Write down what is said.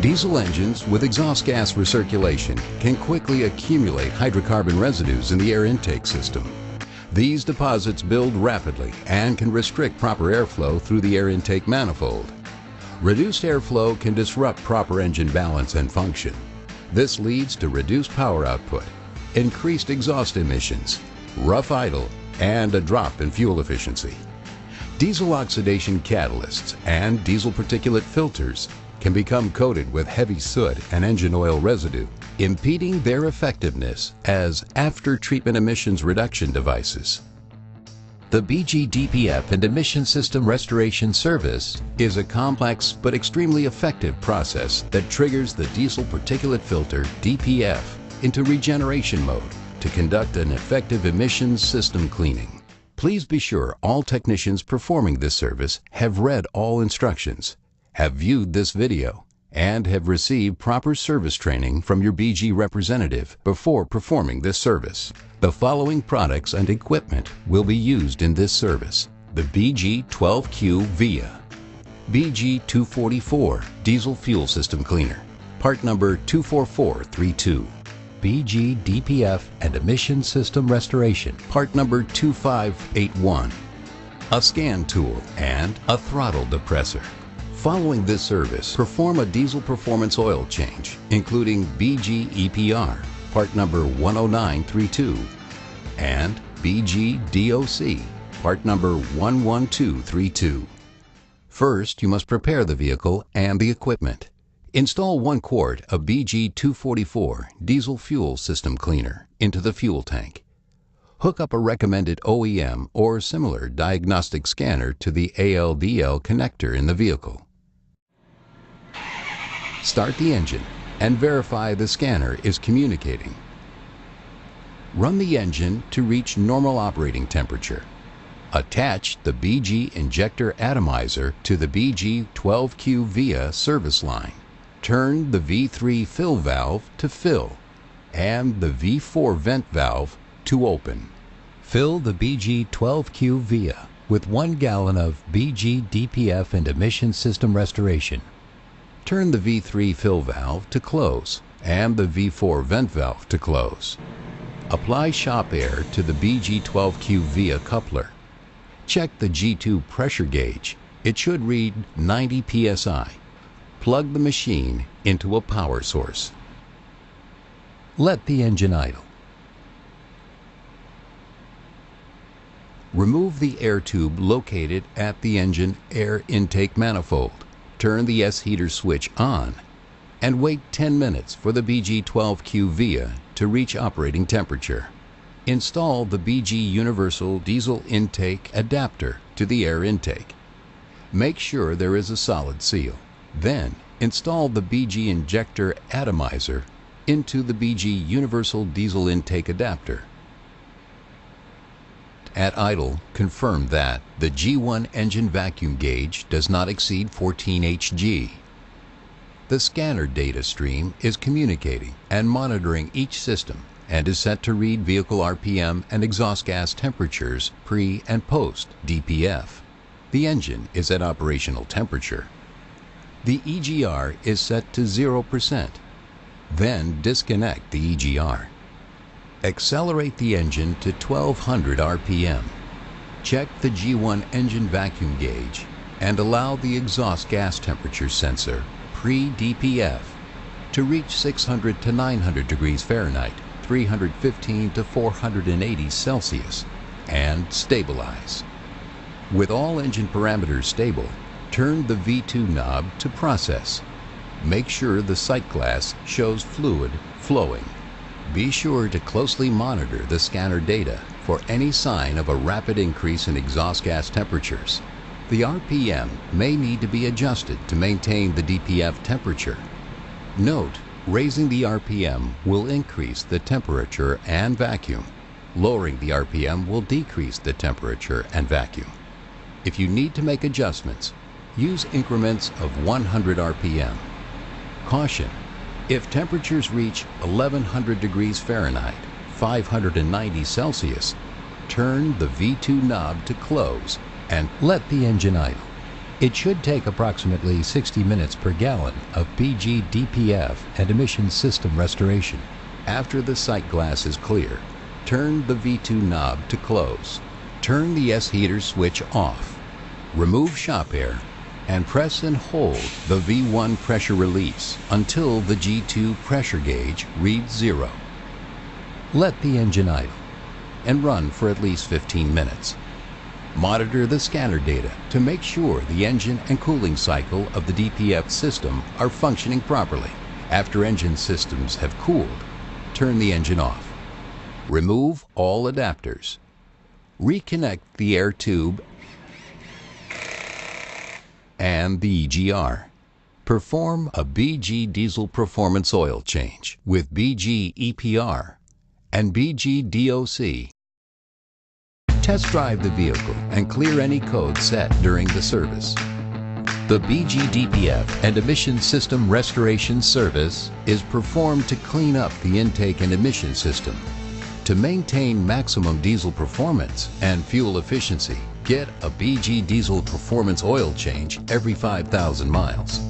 Diesel engines with exhaust gas recirculation can quickly accumulate hydrocarbon residues in the air intake system. These deposits build rapidly and can restrict proper airflow through the air intake manifold. Reduced airflow can disrupt proper engine balance and function. This leads to reduced power output, increased exhaust emissions, rough idle, and a drop in fuel efficiency. Diesel oxidation catalysts and diesel particulate filters can become coated with heavy soot and engine oil residue, impeding their effectiveness as after-treatment emissions reduction devices. The BG DPF and Emission System Restoration Service is a complex but extremely effective process that triggers the diesel particulate filter, DPF, into regeneration mode to conduct an effective emissions system cleaning. Please be sure all technicians performing this service have read all instructions, have viewed this video, and have received proper service training from your BG representative before performing this service. The following products and equipment will be used in this service: the BG 12Q VIA, BG 244 Diesel Fuel System Cleaner, part number 24432, BG DPF and Emission System Restoration, part number 2581, a scan tool, and a throttle depressor. Following this service, perform a diesel performance oil change, including BG EPR, part number 10932, and BG DOC, part number 11232. First, you must prepare the vehicle and the equipment. Install 1 quart of BG 244 Diesel Fuel System Cleaner into the fuel tank. Hook up a recommended OEM or similar diagnostic scanner to the ALDL connector in the vehicle. Start the engine and verify the scanner is communicating. Run the engine to reach normal operating temperature. Attach the BG injector atomizer to the BG 12Q VIA service line. Turn the V3 fill valve to fill and the V4 vent valve to open. Fill the BG 12Q VIA with 1 gallon of BG DPF and Emission System Restoration. Turn the V3 fill valve to close and the V4 vent valve to close. Apply shop air to the BG 12Q VIA coupler. Check the G2 pressure gauge. It should read 90 psi. Plug the machine into a power source. Let the engine idle. Remove the air tube located at the engine air intake manifold. Turn the S-heater switch on and wait 10 minutes for the BG 12Q VIA to reach operating temperature. Install the BG Universal Diesel Intake Adapter to the air intake. Make sure there is a solid seal. Then install the BG Injector Atomizer into the BG Universal Diesel Intake Adapter. At idle, confirm that the G1 engine vacuum gauge does not exceed 14 Hg. The scanner data stream is communicating and monitoring each system and is set to read vehicle RPM and exhaust gas temperatures pre and post DPF. The engine is at operational temperature. The EGR is set to 0%. Then disconnect the EGR. Accelerate the engine to 1200 RPM. Check the G1 engine vacuum gauge and allow the exhaust gas temperature sensor pre-DPF to reach 600 to 900 degrees Fahrenheit, 315 to 480 Celsius, and stabilize. With all engine parameters stable, turn the V2 knob to process. Make sure the sight glass shows fluid flowing. Be sure to closely monitor the scanner data for any sign of a rapid increase in exhaust gas temperatures. The RPM may need to be adjusted to maintain the DPF temperature. Note, raising the RPM will increase the temperature and vacuum. Lowering the RPM will decrease the temperature and vacuum. If you need to make adjustments, use increments of 100 RPM. Caution: if temperatures reach 1100 degrees Fahrenheit, 590 Celsius, turn the V2 knob to close and let the engine idle. It should take approximately 60 minutes per gallon of BG DPF and emissions system restoration. After the sight glass is clear, turn the V2 knob to close. Turn the S heater switch off. Remove shop air and press and hold the V1 pressure release until the G2 pressure gauge reads 0. Let the engine idle and run for at least 15 minutes. Monitor the scanner data to make sure the engine and cooling cycle of the DPF system are functioning properly. After engine systems have cooled, turn the engine off. Remove all adapters. Reconnect the air tube and the EGR. Perform a BG diesel performance oil change with BG EPR and BG DOC. Test drive the vehicle and clear any code set during the service. The BG DPF and Emission System Restoration Service is performed to clean up the intake and emission system. To maintain maximum diesel performance and fuel efficiency, get a BG diesel performance oil change every 5,000 miles.